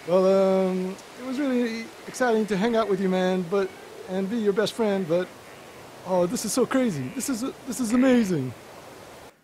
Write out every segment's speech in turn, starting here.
Well, it was really exciting to hang out with you, man, and be your best friend, but oh, this is so crazy. This is amazing.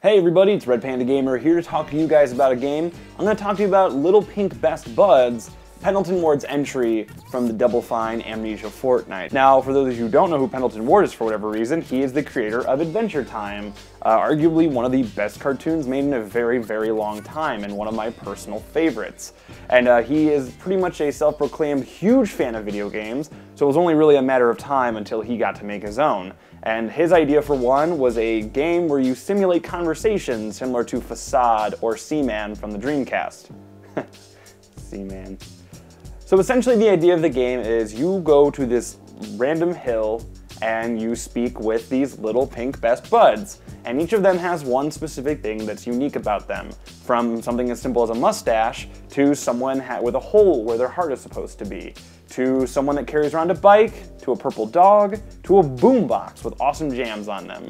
Hey everybody, it's Red Panda Gamer here to talk to you guys about a game. I'm going to talk to you about Little Pink Best Buds, Pendleton Ward's entry from the Double Fine Amnesia Fortnight. Now, for those of you who don't know who Pendleton Ward is for whatever reason, he is the creator of Adventure Time, arguably one of the best cartoons made in a very, very long time, and one of my personal favorites. And he is pretty much a self-proclaimed huge fan of video games, so it was only really a matter of time until he got to make his own. And his idea for one was a game where you simulate conversations similar to Facade or Seaman from the Dreamcast. Seaman. So essentially the idea of the game is you go to this random hill and you speak with these little pink best buds. And each of them has one specific thing that's unique about them, from something as simple as a mustache to someone with a hole where their heart is supposed to be, to someone that carries around a bike, to a purple dog, to a boombox with awesome jams on them.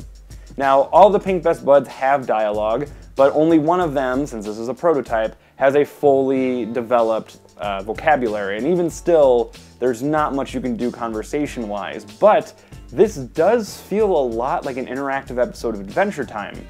Now, all the pink best buds have dialogue, but only one of them, since this is a prototype, has a fully developed vocabulary, and even still, there's not much you can do conversation-wise, but this does feel a lot like an interactive episode of Adventure Time.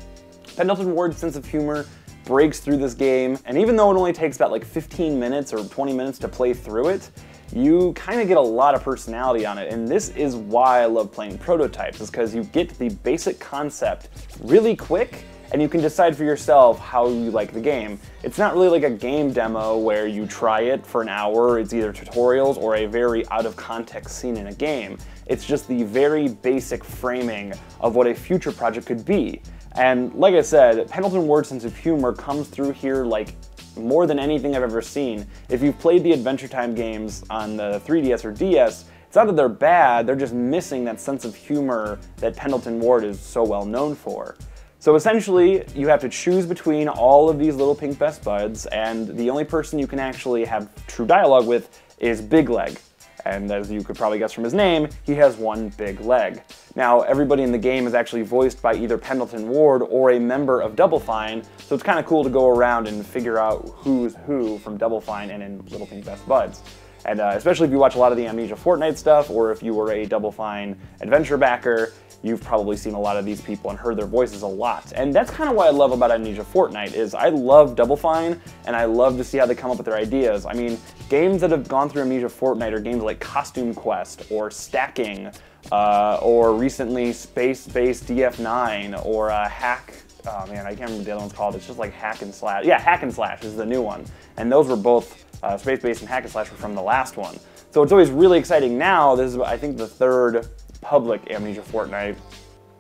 Pendleton Ward's sense of humor breaks through this game, and even though it only takes about like 15 minutes or 20 minutes to play through it, you kind of get a lot of personality on it, and this is why I love playing prototypes, is because you get the basic concept really quick, and you can decide for yourself how you like the game. It's not really like a game demo where you try it for an hour, it's either tutorials or a very out of context scene in a game. It's just the very basic framing of what a future project could be. And like I said, Pendleton Ward's sense of humor comes through here like more than anything I've ever seen. If you've played the Adventure Time games on the 3DS or DS, it's not that they're bad, they're just missing that sense of humor that Pendleton Ward is so well known for. So essentially, you have to choose between all of these little pink best buds, and the only person you can actually have true dialogue with is Big Leg. And as you could probably guess from his name, he has one big leg. Now, everybody in the game is actually voiced by either Pendleton Ward or a member of Double Fine, so it's kind of cool to go around and figure out who's who from Double Fine and in Little Pink Best Buds. And especially if you watch a lot of the Amnesia Fortnight stuff, or if you were a Double Fine adventure backer, you've probably seen a lot of these people and heard their voices a lot. And that's kind of what I love about Amnesia Fortnight, is I love Double Fine, and I love to see how they come up with their ideas. I mean, games that have gone through Amnesia Fortnight are games like Costume Quest, or Stacking, or recently Space-Based DF9, or Hack. Oh man, I can't remember what the other one's called. It's just like Hack and Slash. Yeah, Hack and Slash is the new one. And those were both, Space-Based and Hack and Slash were from the last one. So it's always really exciting now. This is, I think, the third public Amnesia Fortnight.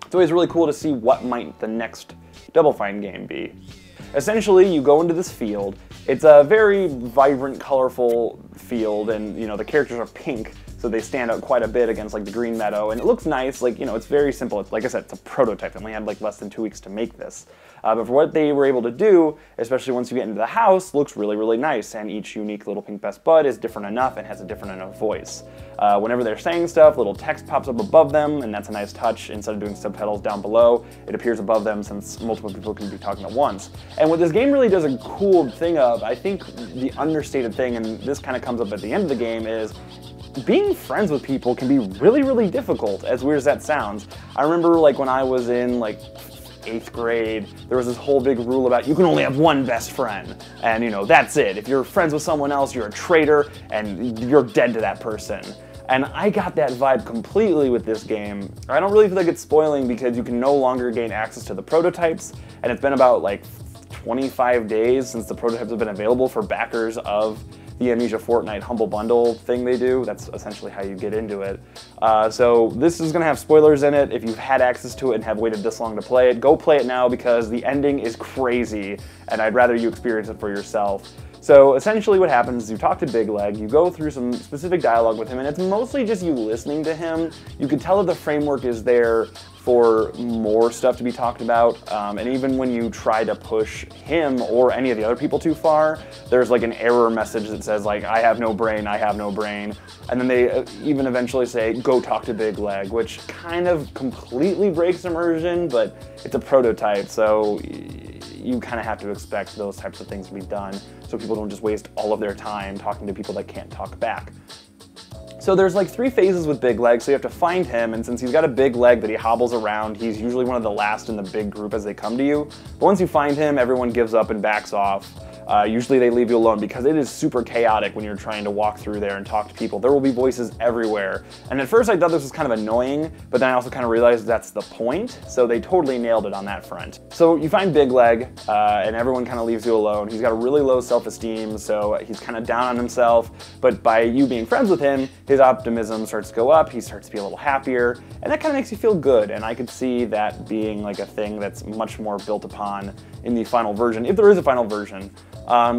It's always really cool to see what might the next Double Fine game be. Essentially, you go into this field. It's a very vibrant, colorful field, and you know the characters are pink, so they stand out quite a bit against like the green meadow, and it looks nice. Like, you know, it's very simple. It's, like I said, it's a prototype. They only had like less than 2 weeks to make this. But for what they were able to do, especially once you get into the house, looks really, really nice, and each unique little pink best bud is different enough and has a different enough voice. Whenever they're saying stuff, little text pops up above them, and that's a nice touch. Instead of doing subtitles down below, it appears above them since multiple people can be talking at once. And what this game really does a cool thing of, I think the understated thing, and this kind of comes up at the end of the game, is being friends with people can be really, really difficult, as weird as that sounds. I remember like when I was in like 8th grade, there was this whole big rule about you can only have one best friend, and you know, that's it. If you're friends with someone else, you're a traitor, and you're dead to that person. And I got that vibe completely with this game. I don't really feel like it's spoiling because you can no longer gain access to the prototypes, and it's been about like 25 days since the prototypes have been available for backers of the Amnesia Fortnight Humble Bundle thing they do. That's essentially how you get into it. So this is gonna have spoilers in it. If you've had access to it and have waited this long to play it, go play it now because the ending is crazy, and I'd rather you experience it for yourself. So essentially what happens is you talk to Big Leg, you go through some specific dialogue with him, and it's mostly just you listening to him. You can tell that the framework is there for more stuff to be talked about, and even when you try to push him or any of the other people too far, there's like an error message that says like, I have no brain, I have no brain. And then they even eventually say, go talk to Big Leg, which kind of completely breaks immersion, but it's a prototype, so you kind of have to expect those types of things to be done so people don't just waste all of their time talking to people that can't talk back. So there's like 3 phases with Big Leg, so you have to find him, and since he's got a big leg that he hobbles around, he's usually one of the last in the big group as they come to you. But once you find him, everyone gives up and backs off. Usually they leave you alone because it is super chaotic when you're trying to walk through there and talk to people. There will be voices everywhere. And at first I thought this was kind of annoying, but then I also kind of realized that's the point. So they totally nailed it on that front. So you find Big Leg, and everyone kind of leaves you alone. He's got a really low self-esteem, so he's kind of down on himself. But by you being friends with him, his optimism starts to go up. He starts to be a little happier, and that kind of makes you feel good. And I could see that being like a thing that's much more built upon in the final version, if there is a final version.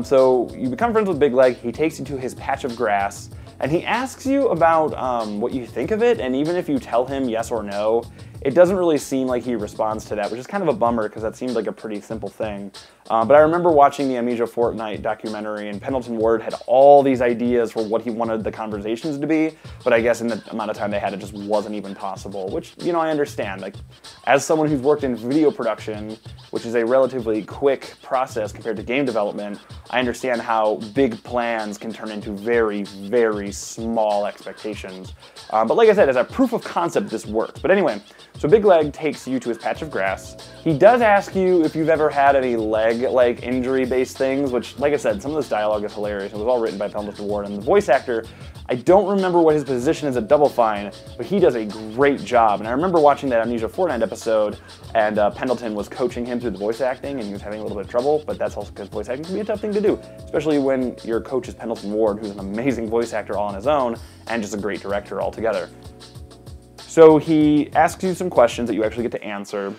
So you become friends with Big Leg, he takes you to his patch of grass, and he asks you about what you think of it, and even if you tell him yes or no, it doesn't really seem like he responds to that, which is kind of a bummer because that seemed like a pretty simple thing. But I remember watching the Amnesia Fortnight documentary, and Pendleton Ward had all these ideas for what he wanted the conversations to be, but I guess in the amount of time they had, it just wasn't even possible, which, you know, I understand. Like, as someone who's worked in video production, which is a relatively quick process compared to game development, I understand how big plans can turn into very, very small expectations. But like I said, as a proof of concept, this works. But anyway, so Big Leg takes you to his patch of grass. He does ask you if you've ever had any leg-like injury-based things, which, like I said, some of this dialogue is hilarious. It was all written by Pendleton Ward, and the voice actor, I don't remember what his position is at Double Fine, but he does a great job. And I remember watching that Amnesia Fortnite episode, and Pendleton was coaching him through the voice acting, and he was having a little bit of trouble, but that's also because voice acting can be a tough thing to do, especially when your coach is Pendleton Ward, who's an amazing voice actor all on his own, and just a great director altogether. So he asks you some questions that you actually get to answer,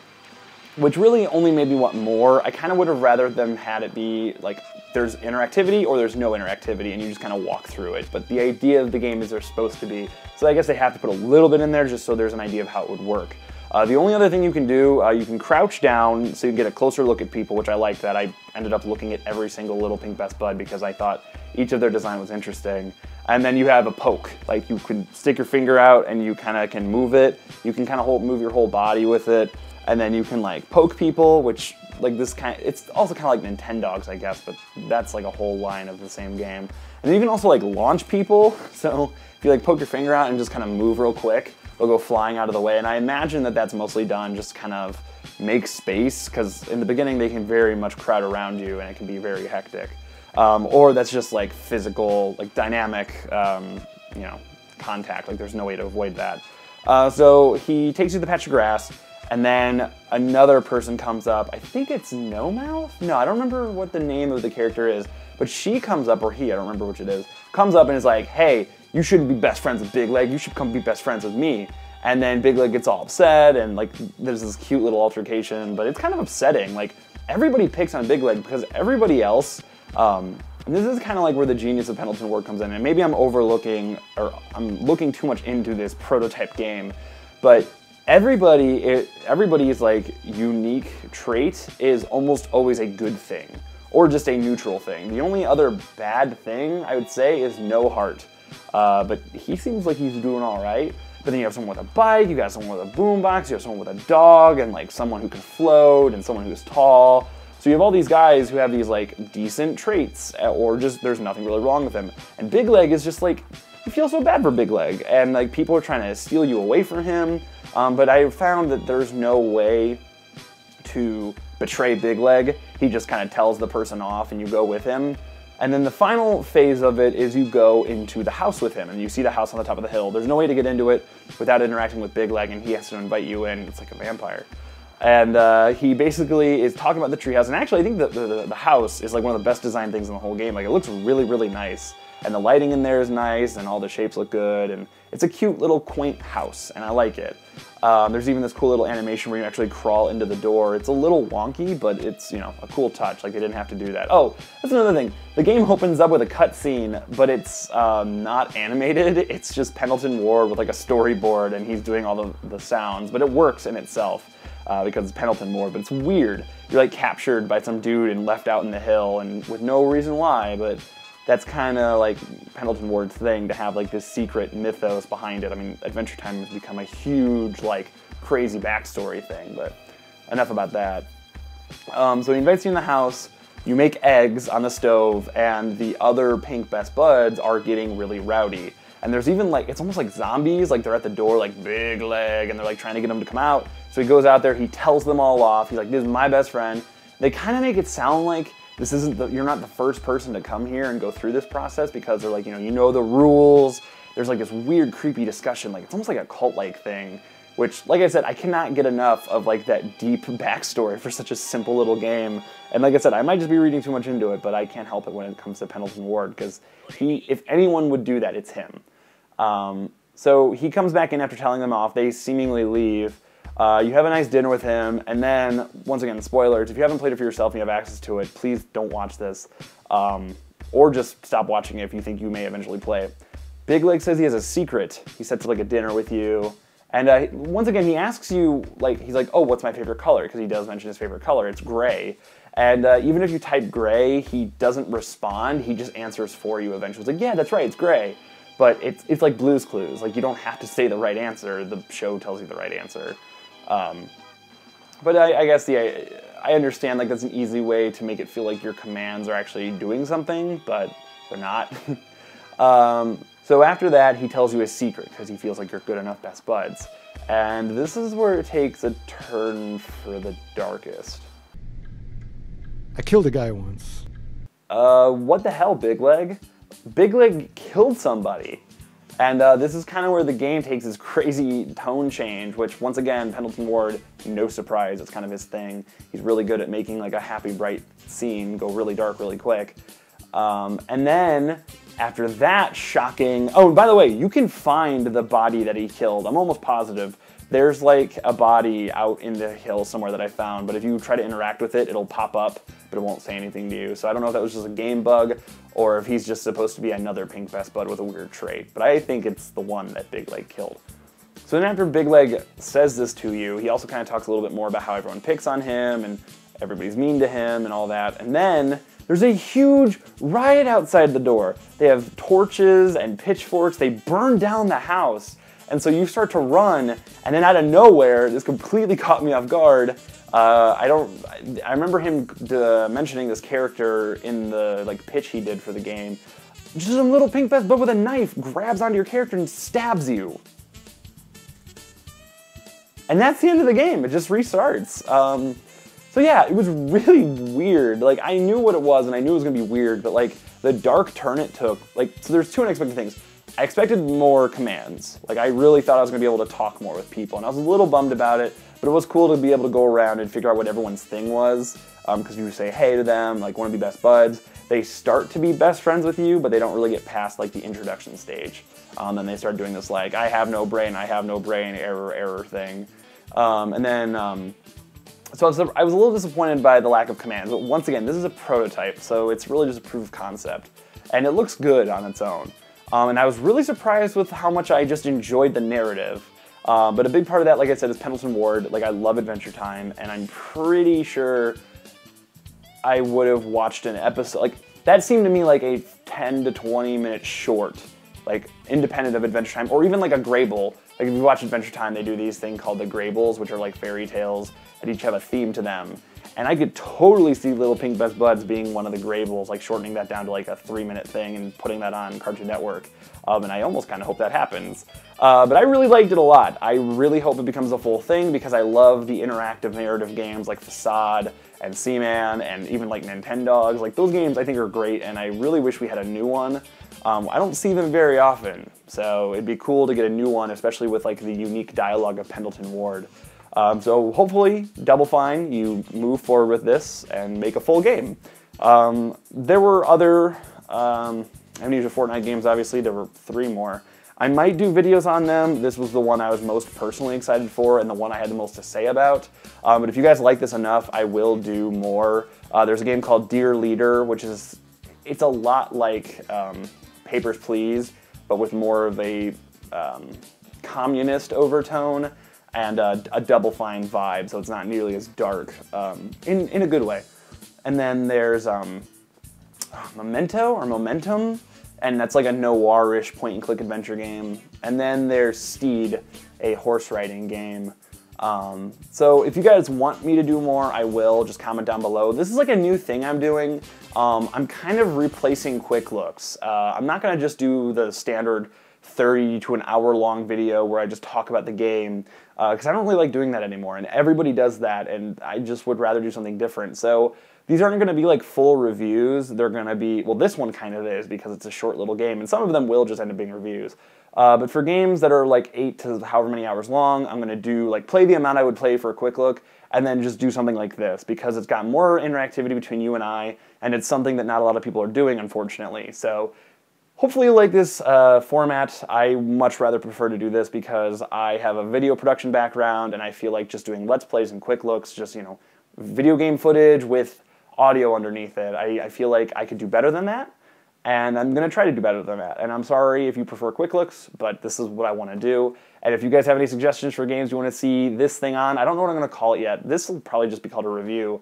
which really only made me want more. I kind of would have rather them had it be like there's interactivity or there's no interactivity and you just kind of walk through it. But the idea of the game is they're supposed to be. So I guess they have to put a little bit in there just so there's an idea of how it would work. The only other thing you can do, you can crouch down so you can get a closer look at people, which I liked that. I ended up looking at every single Little Pink Best Bud because I thought each of their design was interesting. And then you have a poke, like you can stick your finger out and you kind of can move it. You can kind of move your whole body with it. And then you can like poke people, which like this kind of, it's also kind of like Nintendogs, I guess, but that's like a whole line of the same game. And you can also like launch people. So if you like poke your finger out and just kind of move real quick, they'll go flying out of the way. And I imagine that that's mostly done just kind of make space, because in the beginning they can very much crowd around you and it can be very hectic. Or that's just like physical, like dynamic, you know, contact. Like there's no way to avoid that. So he takes you to the patch of grass, and then another person comes up. I think it's No Mouth? No, I don't remember what the name of the character is, but she comes up, or he, I don't remember which it is, comes up and is like, hey, you shouldn't be best friends with Big Leg, you should come be best friends with me. And then Big Leg gets all upset, and like there's this cute little altercation, but it's kind of upsetting. Like everybody picks on Big Leg because everybody else, and this is kind of like where the genius of Pendleton Ward comes in, and maybe I'm overlooking, or I'm looking too much into this prototype game, but everybody's like unique trait is almost always a good thing, or just a neutral thing. The only other bad thing I would say is no heart, but he seems like he's doing all right. But then you have someone with a bike, you got someone with a boombox, you have someone with a dog, and like someone who can float, and someone who's tall. So you have all these guys who have these like decent traits, or just there's nothing really wrong with them. And Big Leg is just like, you feel so bad for Big Leg, and like people are trying to steal you away from him. But I found that there's no way to betray Big Leg. He just kind of tells the person off and you go with him. And then the final phase of it is you go into the house with him, and you see the house on the top of the hill. There's no way to get into it without interacting with Big Leg, and he has to invite you in. It's like a vampire. And he basically is talking about the treehouse, and actually I think the house is like one of the best designed things in the whole game. Like it looks really, really nice, and the lighting in there is nice, and all the shapes look good, and it's a cute little quaint house, and I like it. There's even this cool little animation where you actually crawl into the door. It's a little wonky, but it's, you know, a cool touch. Like they didn't have to do that. Oh, that's another thing. The game opens up with a cutscene, but it's not animated. It's just Pendleton Ward with like a storyboard, and he's doing all the sounds, but it works in itself. Because it's Pendleton Ward, but it's weird. You're like captured by some dude and left out in the hill, and with no reason why, but that's kind of like Pendleton Ward's thing, to have like this secret mythos behind it. I mean, Adventure Time has become a huge, like, crazy backstory thing, but enough about that. So he invites you in the house, you make eggs on the stove, and the other pink best buds are getting really rowdy. And there's even like, it's almost like zombies, like they're at the door like big leg, and they're like trying to get him to come out. So he goes out there, he tells them all off, he's like, this is my best friend. They kind of make it sound like this isn't you're not the first person to come here and go through this process, because they're like, you know the rules. There's like this weird, creepy discussion, like it's almost like a cult-like thing, which, like I said, I cannot get enough of like that deep backstory for such a simple little game. And like I said, I might just be reading too much into it, but I can't help it when it comes to Pendleton Ward, because if anyone would do that, it's him. So he comes back in after telling them off. They seemingly leave. You have a nice dinner with him, and then, once again, spoilers, if you haven't played it for yourself and you have access to it, please don't watch this, or just stop watching it if you think you may eventually play it. Big Leg says he has a secret. He sets up like a dinner with you, and once again, he asks you, like, he's like, oh, what's my favorite color? Because he does mention his favorite color. It's gray. And even if you type gray, he doesn't respond. He just answers for you eventually. He's like, yeah, that's right, it's gray. But it's like Blue's Clues. Like, you don't have to say the right answer. The show tells you the right answer. But I guess I understand, like, that's an easy way to make it feel like your commands are actually doing something, but they're not. So after that, he tells you a secret, because he feels like you're good enough best buds. And this is where it takes a turn for the darkest. I killed a guy once. What the hell, Big Leg? Big Leg killed somebody. And this is kind of where the game takes this crazy tone change, which, once again, Pendleton Ward, no surprise, it's kind of his thing. He's really good at making like a happy, bright scene go really dark really quick. And then, after that shocking... Oh, and by the way, you can find the body that he killed. I'm almost positive. There's like a body out in the hill somewhere that I found, but if you try to interact with it, it'll pop up, but it won't say anything to you. So I don't know if that was just a game bug, or if he's just supposed to be another pink best bud with a weird trait, but I think it's the one that Big Leg killed. So then after Big Leg says this to you, he also kind of talks a little bit more about how everyone picks on him, and everybody's mean to him, and all that, and then there's a huge riot outside the door. They have torches and pitchforks, they burn down the house. And so you start to run, and then out of nowhere, this completely caught me off guard. I remember him mentioning this character in the like pitch he did for the game. Just a little pink best bud with a knife grabs onto your character and stabs you. And that's the end of the game. It just restarts. So yeah, it was really weird. Like, I knew what it was, and I knew it was gonna be weird, but like the dark turn it took, like, so there's two unexpected things. I expected more commands. Like, I really thought I was going to be able to talk more with people, and I was a little bummed about it, but it was cool to be able to go around and figure out what everyone's thing was, because you say hey to them, like, want to be best buds. They start to be best friends with you, but they don't really get past, like, the introduction stage. Then they start doing this, like, I have no brain, error thing. So I was a little disappointed by the lack of commands, but once again, this is a prototype, so it's really just a proof of concept, and it looks good on its own. And I was really surprised with how much I just enjoyed the narrative. But a big part of that, like I said, is Pendleton Ward. Like, I love Adventure Time, and I'm pretty sure I would have watched an episode. Like, that seemed to me like a 10 to 20 minute short, like, independent of Adventure Time, or even like a Grable. Like, if you watch Adventure Time, they do these things called the Grables, which are like fairy tales that each have a theme to them. And I could totally see Little Pink Best Buds being one of the Grables, like shortening that down to like a 3-minute thing and putting that on Cartoon Network. And I almost kind of hope that happens. But I really liked it a lot. I really hope it becomes a full thing, because I love the interactive narrative games like Facade and Seaman and even like Nintendogs. Like, those games I think are great, and I really wish we had a new one. I don't see them very often, so it'd be cool to get a new one, especially with like the unique dialogue of Pendleton Ward. So hopefully, Double Fine, you move forward with this and make a full game. There were other Amnesia Fortnight games, obviously. There were 3 more. I might do videos on them. This was the one I was most personally excited for and the one I had the most to say about. But if you guys like this enough, I will do more. There's a game called Dear Leader, which is, it's a lot like Papers, Please, but with more of a communist overtone and a Double Fine vibe, so it's not nearly as dark, in a good way. And then there's Momentum, and that's like a noir-ish point-and-click adventure game. And then there's Steed, a horse riding game. So if you guys want me to do more, I will. Just comment down below. This is like a new thing I'm doing. I'm kind of replacing quick looks. I'm not going to just do the standard 30 to an hour long video where I just talk about the game, because I don't really like doing that anymore, and everybody does that, and I just would rather do something different. So these aren't going to be like full reviews. They're going to be, well, this one kind of is because it's a short little game, and some of them will just end up being reviews. But for games that are like 8 to however many hours long, I'm going to do like play the amount I would play for a quick look, and then just do something like this because it's got more interactivity between you and I, and it's something that not a lot of people are doing, unfortunately. So hopefully you like this format. I much rather prefer to do this because I have a video production background, and I feel like just doing Let's Plays and quick looks, just, you know, video game footage with audio underneath it, I feel like I could do better than that, and I'm going to try to do better than that. And I'm sorry if you prefer quick looks, but this is what I want to do. And if you guys have any suggestions for games you want to see this thing on, I don't know what I'm going to call it yet. This will probably just be called a review,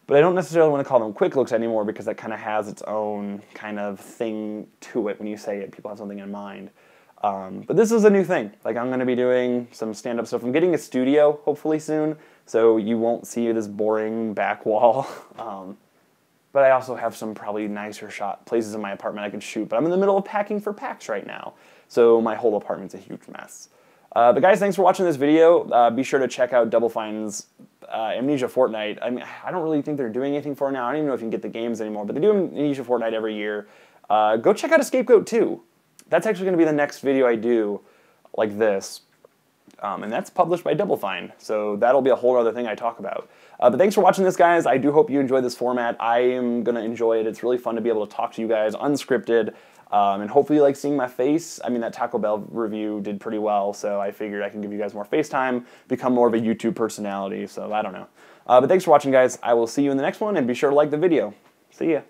but I don't necessarily want to call them quick looks anymore because that kind of has its own kind of thing to it when you say it. People have something in mind. But this is a new thing. Like, I'm going to be doing some stand-up stuff. I'm getting a studio, hopefully soon, so you won't see this boring back wall. But I also have some probably nicer shot places in my apartment I could shoot, but I'm in the middle of packing for PAX right now, so my whole apartment's a huge mess. But guys, thanks for watching this video. Be sure to check out Double Fine's Amnesia Fortnight. I mean, I don't really think they're doing anything for it now. I don't even know if you can get the games anymore, but they do Amnesia Fortnight every year. Go check out Scapegoat 2. That's actually going to be the next video I do like this. And that's published by Double Fine, so that'll be a whole other thing I talk about. But thanks for watching this, guys. I do hope you enjoy this format. I am going to enjoy it. It's really fun to be able to talk to you guys unscripted, and hopefully you like seeing my face. I mean, that Taco Bell review did pretty well, so I figured I can give you guys more face time, become more of a YouTube personality, so I don't know. But thanks for watching, guys. I will see you in the next one, and be sure to like the video. See ya.